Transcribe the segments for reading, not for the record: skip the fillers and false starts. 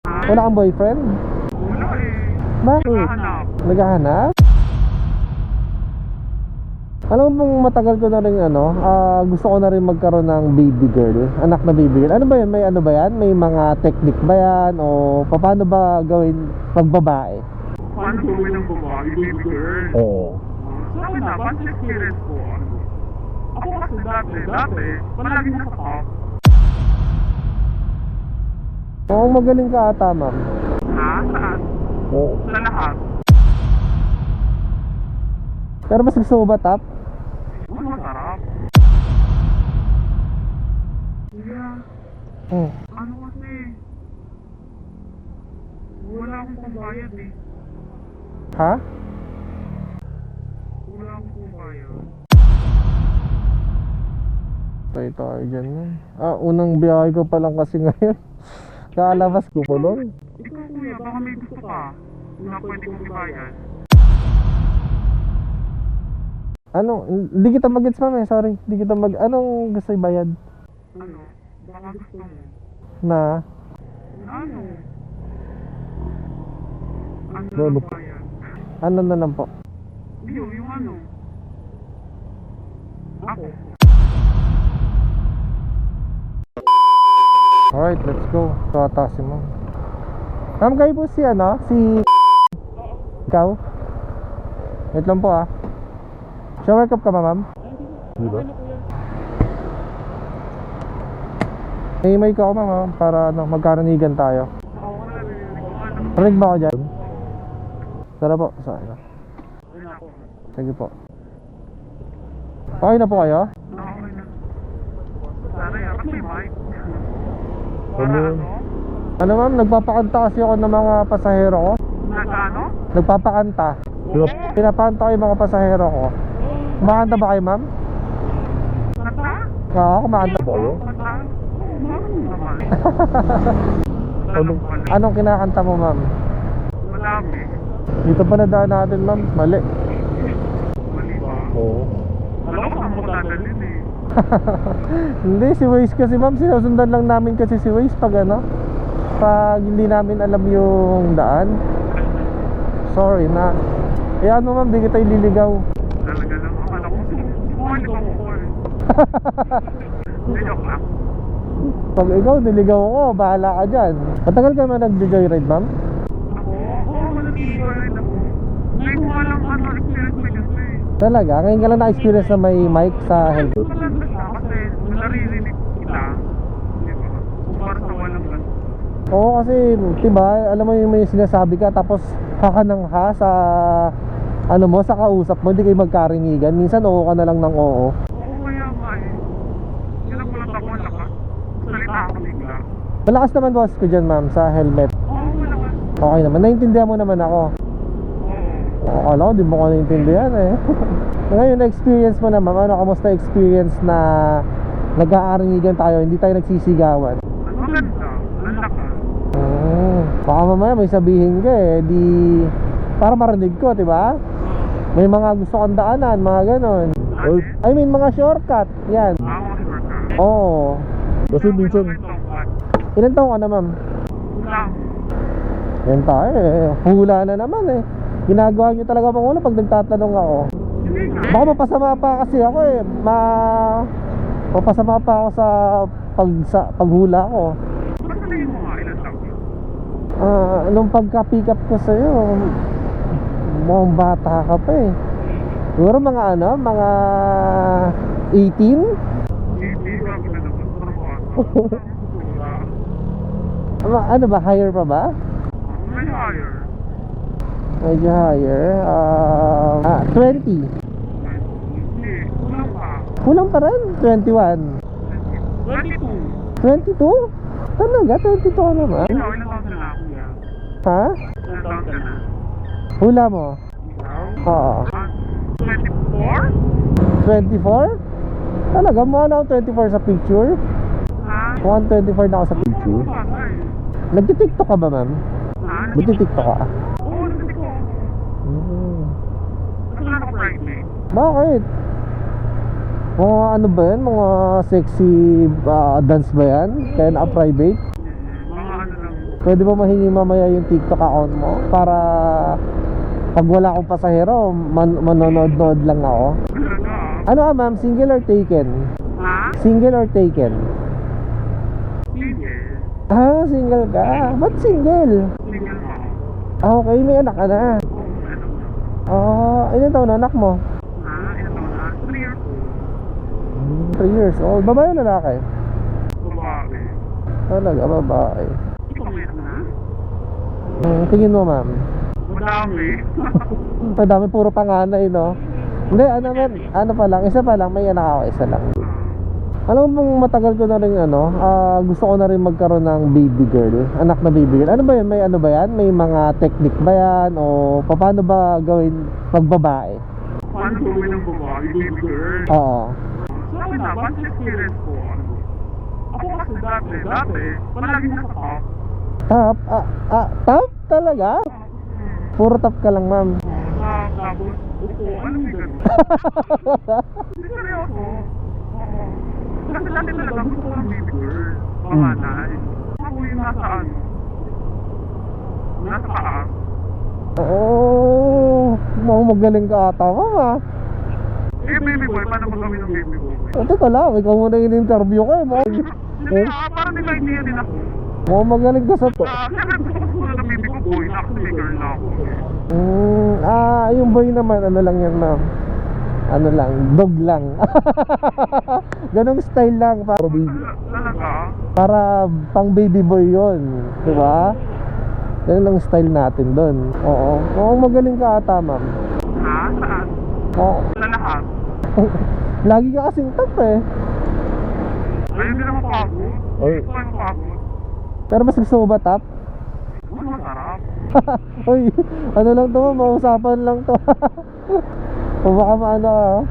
Wala kang boyfriend? Wala eh. Bakit? Naghahanap. Naghahanap? Alam mo pong matagal ko na rin gusto ko na rin magkaroon ng baby girl. Anak na baby girl. Ano ba yan? May ano ba yan? May mga technique ba yan? O paano ba gawin pag babae? Paano gawin ng babae, baby girl? Oo. Sa akin na, basta experience ko. Ako kasi dati, palagi nasa top. Oo, magaling ka ata, ma'am. Ha? Saan? Oo. Sa lahat. Pero mas gusto mo ba top? Mas masarap. Kuya, Oo. ano kasi? Wala akong pambayad eh. Ha? Wala akong pambayad. Tayo dyan na. Unang biyahe ko pa lang kasi ngayon. Kakalabas ko po nun. Ikaw kuya, baka may gusto ka. Na pwede kong ibayad. Hindi kita mag-gets, ma'am eh. Sorry. Hindi kita anong gusto ibayad? Ano? Baka gusto mo. Na? Ano? Ano Lolo na po. bayad? Ano na lang po? Yung ano? Ako. Alright, let's go. Tata si ma'am. Ma'am, kayo po si Ikaw? Wait lang po ah. Shower cup ka ba, ma'am? Hindi ba? May ko ako, ma'am, para magkaranigan tayo. Ako nga narinig ko. Ano? Rinig ba ako dyan? Tara po, sorry. Ano ako? Sige po. Okay na po kayo? Okay na. Sana yan. Kasi may mic. Para Ano? ano? Ano, ma'am? Nagpapakanta kasi ako ng mga pasahero ko. Nasa ano? Nagpapakanta. Pinapakanta ko yung mga pasahero ko. Kumakanta ba kayo, ma'am? Kanta? Oo, kumakanta ba kayo? Kanta? Oo, marunong naman. Anong kinakanta mo, ma'am? Madami. Dito pa nadaan natin, ma'am. Mali. Mali ba? Oo. Alam ko saan mo dadalhin eh. Hindi, si Waze kasi, ma'am. Sinusundan lang namin kasi si Waze pag hindi namin alam yung daan. Sorry na. Ayan mo, ma'am, di kita ililigaw. Talaga lang. Akala ko, hindi ba mo ko eh. Hindi, joke lang. Pag ikaw, niligaw ko, bahala ka dyan. Matagal ka naman nag-joyride, ma'am? Ako? Oo, nag-i-enjoy rin ako. Ngayon ko nga lang experience ko yun eh. Talaga? Ngayon ka lang na-experience na may mic sa helmet? Talaga siya kasi naririnig kita. Di ba? Kumpara sa walang ganun. Oo, kasi, diba, alam mo yung may sinasabi ka, tapos hakanangha sa, sa kausap mo, hindi kayo magkarinigan. Minsan, oo ka na lang ng oo. Oo, kaya nga eh. Yun ang walang ako ang lakas. Salita ako bigla. Malakas naman boss ko dyan, ma'am, sa helmet. Oo, malakas. Okay naman, naiintindihan mo naman ako. Oo. Akala ko, di mo ko naiintindihan eh. Ngayon, na-experience mo naman, kamusta experience na nag-aarinigan tayo, hindi tayo nagsisigawan? Maganda. Ang lakas. Baka mamaya may sabihin ka para marinig ko, diba? May mga gusto kang daanan, mga ganon. I mean, mga shortcut, yan. Ako sure ka. Oo. Kasi minsan, ilan taong ka na, ma'am? Lang. Yan tayo eh, hula na naman eh. Ginagawa nyo talaga pang ulo pag nagtatanong ako. Hindi nga. Baka mapasama pa kasi ako eh. Mapasama pa ako sa paghula ko. Basta tingin mo nga ilan lang. Nung pagka-pick up ko sa'yo, mukhang bata ka pa eh. Siguro mga mga 18? Hindi ka ako na naman. Ano ba, higher pa ba? May higher. Medyo higher. 20. Hindi. Kulang pa. Kulang pa rin, 21. 22. 22? Talaga, 22 ka naman? Ikaw, ilang taon ka na kuya? Ha? Ilang taon ka na? Hula mo? Ikaw? Oo. 24? 24? Talaga, mukha na ako 24 sa picture. Ha? Mukhang 24 na ako sa picture. Bata eh. Nagtitiktok ka ba, ma'am? Ha? Nagtitiktok ka? Oo, nagtitik ko. Kasi lang ako private. Bakit? Mga ano ba yan? Mga sexy dance ba yan? Kaya naka-private? Mga ano lang. Pwede ba mahingi mamaya yung TikTok account mo? Para pag wala akong pasahero, manonood-nood lang ako. Talaga? Ano ka ma'am, single or taken? Ha? Single or taken? Sige. Ah, single ka. Ba't single? Sige mo. Ah, okay, may anak ka na. Ilan taon na anak mo? Ha? Ilan taon na? 3 years old. 3 years old. Babae o lalaki? Babae. Talaga, babae. Ikaw may anak na? Tingin mo ma'am? Madami. Madami, puro panganay, no? Hindi, ano pa lang, isa pa lang, may anak ako, isa lang. Alam mo bang matagal ko na rin gusto ko na rin magkaroon ng baby girl, anak na baby girl. Ano ba yan? May ano ba yan? May mga technique ba yan? O paano ba gawin magbabae? Paano gawin ng babae, baby girl? Oo. Sa akin na, basta experience ko, ako kasi dati, palagi nasa top. Top? Top talaga? Puro top ka lang ma'am. Tapos, upo, ano yung gano'n? Hindi seryoso. Oo. Kasi dati talaga gusto ko ng baby girl. Panganay. Ako yung nasa nasa taas. Oo. Magaling ka ata ma'am ah. Baby boy, paano mo gawin ng baby boy? Teka lang, ikaw muna yung interview ko Hindi parang may idea din ako. Magaling ka sa to. Siyempre gusto ko sumunod ng baby ko boy, actually girl na ako. Yung boy naman, ano lang yan ma'am, ano lang, dog lang. Ganong style lang Talaga? para pang baby boy yon, di ba? Ganun lang style natin doon. Oo, magaling ka ata ma'am. Ha? Saan? Oo. Sa lahat? Lagi ka kasing top eh. Ayun din naman pagod. Oy. Ito ay pagod. Pero mas gusto mo ba top? Mas masarap. Uy, ano lang to ma'am, mausapan lang to. O baka maano ka ha?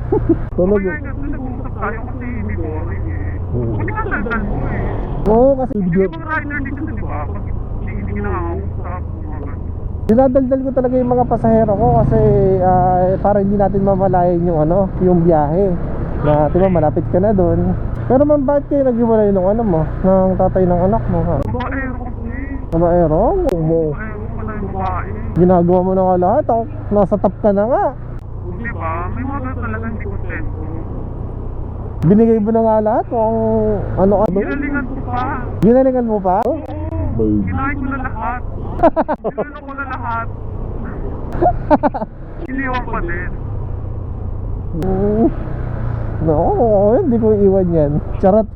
Tulog Kaya kasi nag-uusap tayo kasi hindi boring eh. Hindi ka daldal mo eh. Oo, kasi Hindi mga rider dito di ba? Pag hindi ka nakakausap. dinadaldal ko talaga yung mga pasahero ko kasi para hindi natin mamalayan yung biyahe. Na, diba, malapit ka na doon. Pero ma'am, bakit kayo naghiwalay ng mo? Ng tatay ng anak mo ha? Babaero kasi. Babaero? Babaero pala yung babae. Ginagawa mo na nga lahat. Nasa top ka na nga. Di ba? May mga talaga hindi kontento. Binigay mo na nga lahat kung ano ka doon. Ginalingan ko pa. Ginalingan mo pa? Ginahin ko na lahat. Ginalingan ko na lahat. Iniwan pa din. No, hindi ko iwan yan. Charot.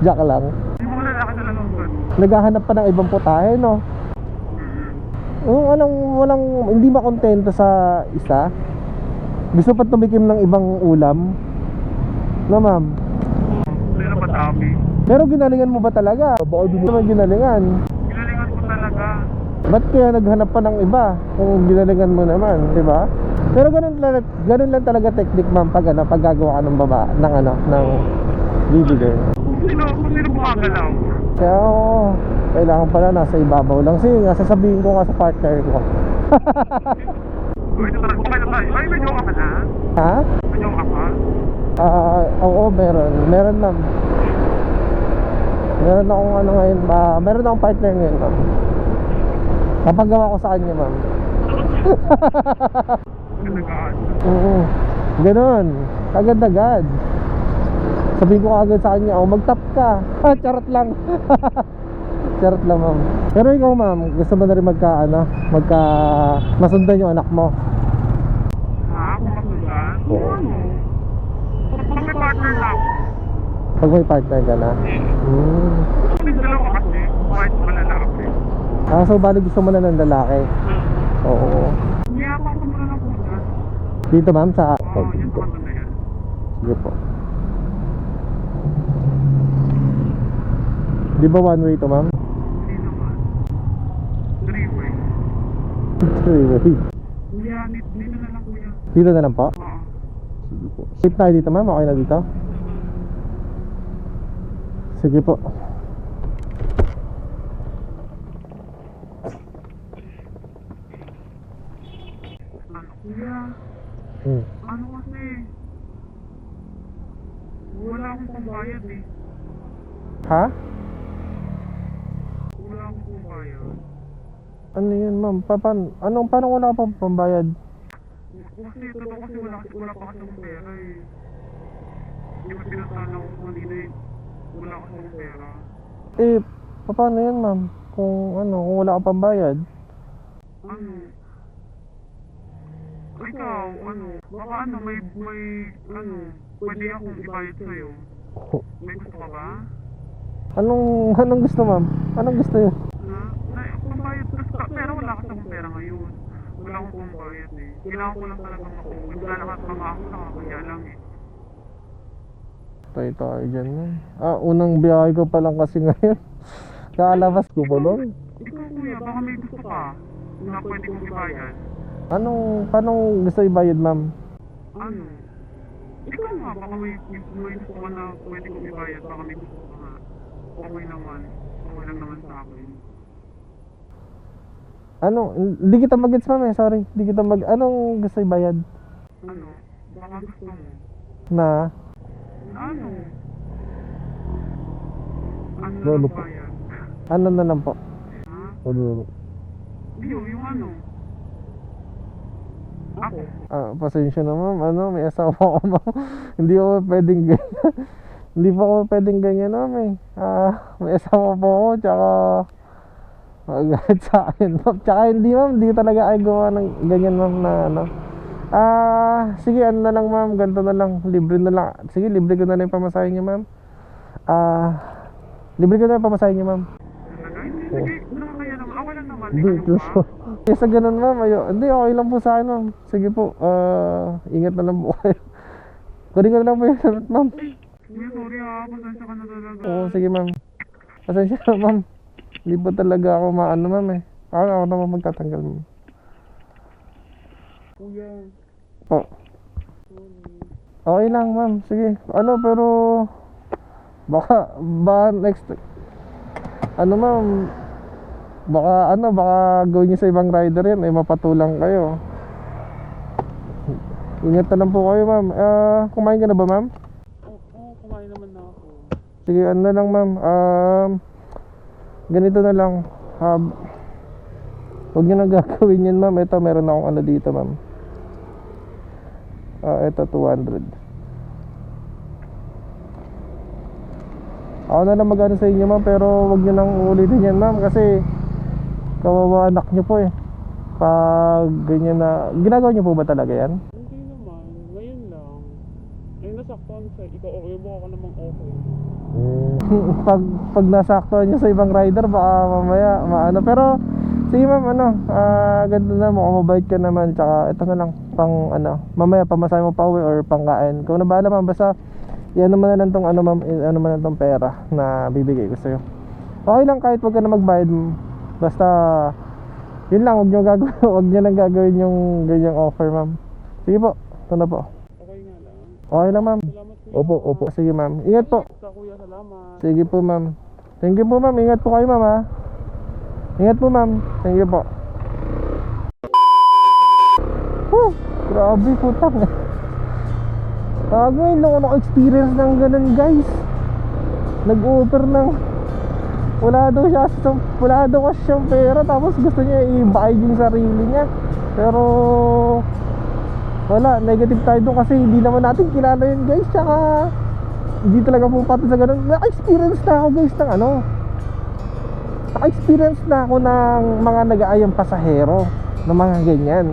Jack lang. Yung mga lalaki na lang ang gano'n. Naghahanap pa ng ibang putahe, no? Hindi makontento sa isa. Gusto pa tumikim ng ibang ulam. No, ma'am? Hindi na madami. Pero ginalingan mo ba talaga? Baka di mo naman ginalingan. Ginalingan ko talaga. Ba't kaya naghanap pa ng iba kung ginalingan mo naman, di ba? Pero ganun lang talaga technique ma'am pag gagawa ka ng ng baby girl. Kung sino bumagalaw. Kaya kailangan pala nasa ibabaw lang. Sige nga, sasabihin ko nga sa partner ko. Uy, ito talaga. Okay na tayo. Ay, may jowa ka na? Ha? May jowa ka? Oo, meron ma'am. Meron akong ngayon, meron akong partner ngayon ma'am. Kapagawa ko sa kanya ma'am. Ganagaan. Oo. Ganon. Agad-agad. Sabihin ko agad sa kanya, mag-top ka. Charot lang. Charot lang ma'am. Pero ikaw ma'am, gusto mo na rin masundan yung anak mo? Ha? Kung masundan? Oo. Ano? Pag may partner na ako. Pag may partner ka na? Hindi dalawa kasi. Kahit malalaki. So bali gusto mo na ng lalaki? Oo. Niyapa ko muna ng pusa. Dito ma'am sa... Yun sa kanto na yan. Sige po. Di ba one way to ma'am? Hindi naman. Three-way. Three-way. Kuya, dito na lang kuya. Dito na lang po? Oo. Sige po. Safe tayo dito ma'am? Okay na dito? Sige po. Kuya, ano kasi? Wala akong pambayad eh. Ha? Wala akong Ano yun ma'am? Paano wala ka pang pambayad? Kasi totoo kasi wala pa kasi akong pera eh. Hindi mo pinuntahan ako kanina eh. Wala kasi akong pera. Eh, paano yan ma'am? Kung wala ka pang bayad? Ano? Ikaw, baka may, pwede akong ibayad sa'yo. May gusto ka ba? Anong gusto ma'am? Anong gusto yun? Pambayad gusto, pero wala kasi akong pera ngayon. Wala akong pambayad eh. Kailangan ko lang talagang makauwi. Naglalakad pa nga ako, nakakaya lang eh. Tayo dyan ma'am. Unang biyahe ko pa lang kasi ngayon. Kakalabas ko pa lang. Ikaw kuya, baka may gusto ka na pwede kong ibayad. Paano gusto ibayad ma'am? Ano? Ikaw nga, baka may gusto ka na pwede kong ibayad. Baka may gusto ka nga. Okay naman. Okay lang naman sa akin. Hindi kita mag-gets ma'am eh, sorry. Hindi kita anong gusto ibayad? Ano? Baka gusto mo. Na? Ano? Ano Lolo lang po. bayad? Ano na lang po? Ha? Ano? Yung ano? Ako? Pasensya na ma'am, may asawa ko ma'am. Hindi ako pwedeng ganyan. Hindi pa ako pwedeng ganyan ma'am eh. May asawa po ako, tsaka magalit sa akin ma'am. Tsaka hindi talaga ay gawa ng ganyan ma'am na sige na lang ma'am, ganito na lang, libre na lang. Sige, libre ko na lang yung pamasahe niyo ma'am. Libre ko na yung pamasahe niyo ma'am. Sige, nakakaya naman. Ako lang naman. Hindi, sa ganun ma'am, hindi, okay lang po sa akin ma'am. Sige po, ingat na lang po kayo. Kunin ko na lang po yung salot ma'am. Kuya, sorry ha. Pasensya ka na talaga. Oo, sige ma'am. Pasensya na ma'am. Hindi po talaga ako maano ma'am eh. Ako naman magtatanggal ma'am. Kuya, Po. Okay lang ma'am, sige. Pero baka next ma'am, baka gawin niyo sa ibang rider yan, mapatulang kayo. Ingat na lang po kayo ma'am. Kumain ka na ba ma'am? Oo, kumain naman na ako. Sige, na lang ma'am. Ganito na lang. Huwag niyo nang gagawin yan ma'am. Ito, meron akong dito ma'am. Ito 200. Ako na lang mag-ano sa inyo ma'am, pero huwag niyo nang ulitin yan ma'am, kasi kawawa anak niyo po eh. Pag ganyan na, ginagawa niyo po ba talaga yan? Hindi naman, ngayon lang. Ay, nasaktan sa ikaw, okay mo ako namang okay. pag nasaktuhan niyo sa ibang rider, baka mamaya maano. Pero sige ma'am, ganito na, mukhang mabait ka naman. Tsaka ito na lang, pang mamaya pamasahe mo pa uwi or pangkain. Kung na bahala ma'am, basta yan naman na lang tong ma'am, ano man lang tong pera na bibigay ko sa'yo. Okay lang kahit wag ka na magbayad. Basta yun lang, wag niyo lang gagawin yung ganyang offer ma'am. Sige po, ito na po. Okay nga lang. Okay lang ma'am. Salamat kuya. Opo. Sige ma'am, ingat po. Sa kuya, salamat. Sige po ma'am. Thank you po ma'am, ingat po kayo ma'am ha. Ingat po ma'am, thank you po. Grabe putang eh. Ngayon lang ako naka-experience ng ganun guys. Nag-offer ng wala daw kasi siyang pera, tapos gusto niya i-bayad yung sarili niya. Pero wala, negative tayo doon kasi hindi naman natin kilala yun guys. Tsaka hindi talaga po pati sa ganun. Naka-experience na ako guys ng naka-experience na ako ng mga nag-aayang pasahero ng mga ganyan.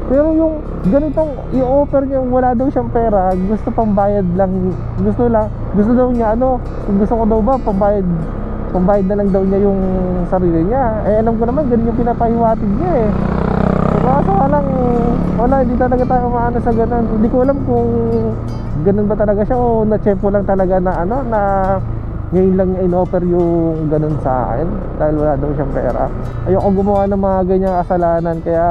Pero yung ganitong i-offer niya, wala daw siyang pera, gusto pang bayad lang, gusto daw niya gusto ko daw ba pambayad na lang daw niya yung sarili niya. Alam ko naman ganun yung pinapahiwatig niya eh. Kaso wala, hindi talaga tayo maano sa ganun. Hindi ko alam kung ganun ba talaga siya o na-chepo lang talaga na na ngayon lang niya in-offer yung ganun sa akin dahil wala daw siyang pera. Ayoko gumawa ng mga ganyang kasalanan, kaya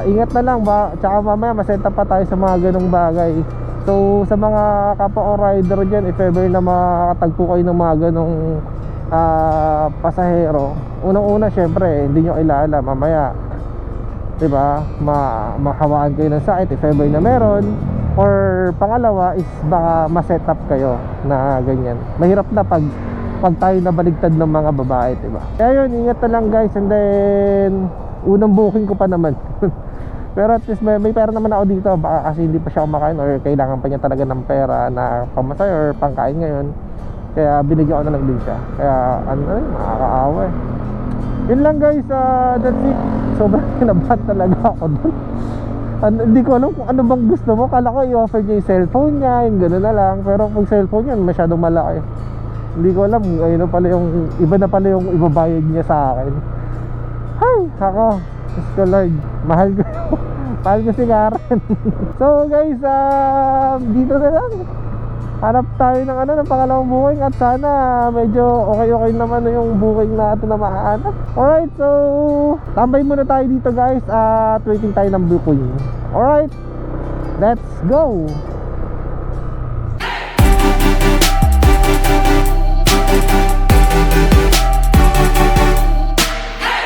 ingat na lang ba, tsaka mamaya maset up pa tayo sa mga ganung bagay. So sa mga kapwa ko rider dyan, if ever na makatagpo kayo ng mga ganung pasahero, unang-una syempre hindi nyo kilala, mamaya diba mahawaan kayo ng sakit if ever na meron, or pangalawa is baka ma-set up kayo na ganyan. Mahirap na pag tayo nabaligtad ng mga babae, diba? Kaya yun, ingat na lang guys, and then Unang booking ko pa naman. Pero at least may pera naman ako dito. Baka kasi hindi pa siya kumakain or kailangan pa niya talaga ng pera na pamasay or pangkain ngayon. Kaya binigyan ko na lang din siya. Kaya ano eh, nakakaawa eh. Yun lang guys, that's it. Sobrang kinabahan talaga ako doon. Hindi ko alam kung ano bang gusto mo. Kala ko i-offer niya yung cellphone niya, yung gano'n na lang. Pero pag cellphone niya, masyadong malaki. Hindi ko alam, ayun na pala yung iba na pala yung ibabayad niya sa akin. Hay, ako, Diyos ko Lord, mahal ko si Karen. So guys, dito na lang. Hanap tayo ng ng pangalawang booking. At sana medyo okay naman yung booking natin na mahanap. Alright, so tambay muna tayo dito guys. At waiting tayo ng booking. Alright, let's go.